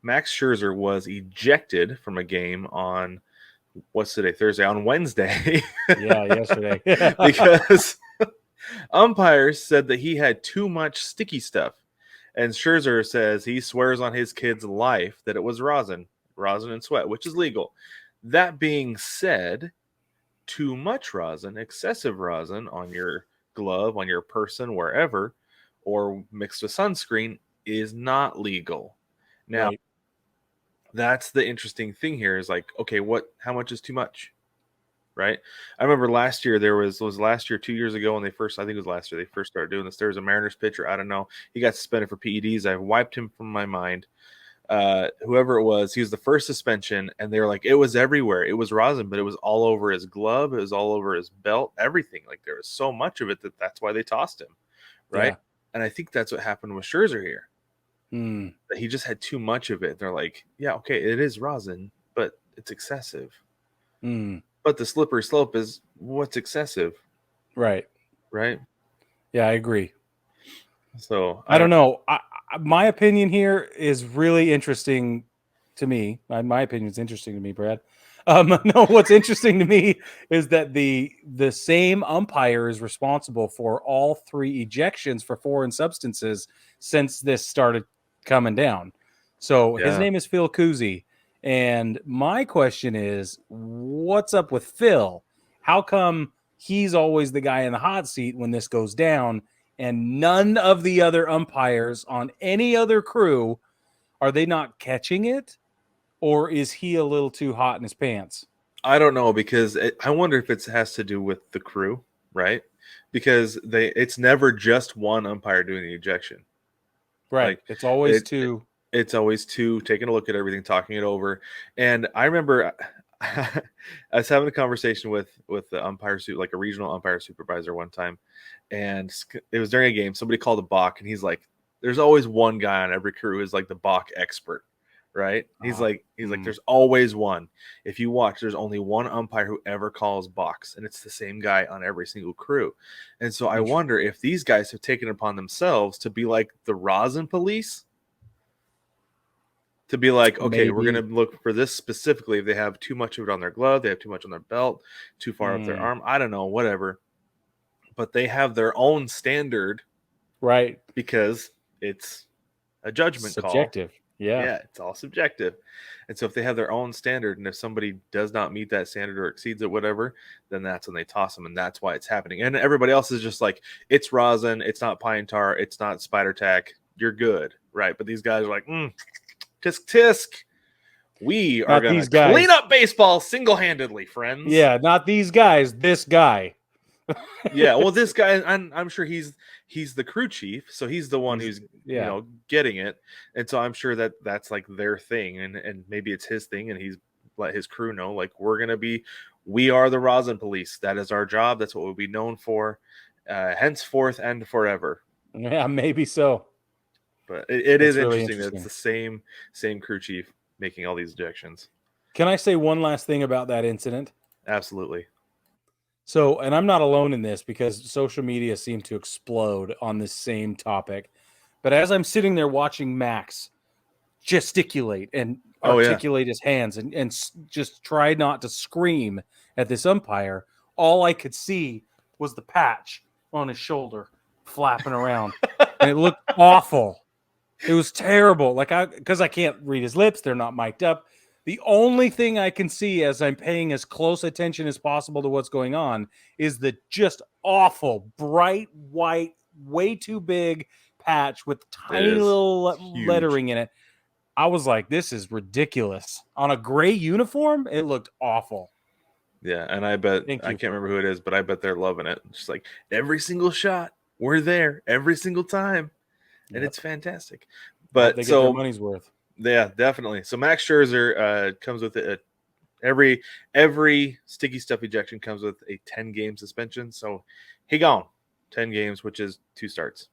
Max Scherzer was ejected from a game on what's today? Thursday, on Wednesday. Yeah, yesterday. Because umpires said that he had too much sticky stuff. And Scherzer says he swears on his kid's life that it was rosin and sweat, which is legal. That being said, too much rosin, excessive rosin on your glove, on your person, wherever, or mixed with sunscreen is not legal. Now, Right. that's the interesting thing here is like, okay, how much is too much? Right? I remember last year was last year, 2 years ago when I think it was last year, they first started doing this. There was a Mariners pitcher, I don't know. He got suspended for PEDs. I wiped him from my mind. Whoever it was, he was the first suspension, and they were like, it was everywhere. It was rosin, but it was all over his glove, it was all over his belt, everything. Like there was so much of it that's why they tossed him, right? Yeah. And I think that's what happened with Scherzer here. Hmm. That he just had too much of it. They're like, yeah, okay, it is rosin, but it's excessive. Hmm. But the slippery slope is what's excessive, Right. right? Yeah, I agree. So I don't know. My opinion here is really interesting to me. My opinion is interesting to me, Brad. No, what's interesting to me is that the same umpire is responsible for all 3 ejections for foreign substances since this started coming down. So his Yeah. name is Phil Cuzzi. And my question is, what's up with Phil? How come he's always the guy in the hot seat when this goes down? And none of the other umpires on any other crew, are they not catching it? Or is he a little too hot in his pants? I don't know because I wonder if it has to do with the crew, right? Because it's never just one umpire doing the ejection. Right. Like It's always it, two. it's always two taking a look at everything, talking it over. And I remember I was having a conversation with the umpire suit, like a regional umpire supervisor one time, and it was during a game. Somebody called a balk, and he's like, "There's always one guy on every crew who's like the balk expert." Right? He's like, there's always one. If you watch, there's only one umpire who ever calls balks, and it's the same guy on every single crew. And so I wonder if these guys have taken it upon themselves to be like the rosin police, to be like, okay, we're Maybe. going to look for this specifically. If they have too much of it on their glove, they have too much on their belt, too far up their arm, I don't know, whatever. But they have their own standard Right. because it's a judgment call. Subjective. Yeah. Yeah, it's all subjective. And so if they have their own standard, and if somebody does not meet that standard or exceeds it, whatever, then that's when they toss them, and that's why it's happening. And everybody else is just like, it's rosin, it's not pine tar, it's not spider tack, you're good, right? But these guys are like, tisk tisk. We are Not going to these guys. clean up baseball single-handedly, friends. Yeah, not these guys. This guy. Yeah, well, this guy, I'm sure he's the crew chief, so he's the one who's Yeah. getting it, and so I'm sure that's like their thing, and maybe it's his thing, and he's let his crew know, like, we are the rosin police. That is our job. That's what we'll be known for, henceforth and forever. Yeah, maybe so. But it is That's really interesting that it's interesting. the same crew chief making all these ejections. Can I say one last thing about that incident? Absolutely. So, and I'm not alone in this because social media seemed to explode on this same topic. But as I'm sitting there watching Max gesticulate and Oh yeah. articulate his hands and just try not to scream at this umpire, all I could see was the patch on his shoulder flapping around. And it looked awful. It was terrible. Because I can't read his lips, they're not mic'd up. The only thing I can see as I'm paying as close attention as possible to what's going on is the just awful, bright white, way too big patch with tiny little huge. lettering in it. I was like, this is ridiculous. On a gray uniform, it looked awful. Yeah, and I bet Thank I you. can't remember who it is, but I bet they're loving it. Just like every single shot, we're there every single time, and Yep. it's fantastic. I hope But they get their so money's worth. yeah, definitely. So Max Scherzer comes with every sticky stuff ejection comes with a 10-game suspension. So he gone 10 games, which is 2 starts.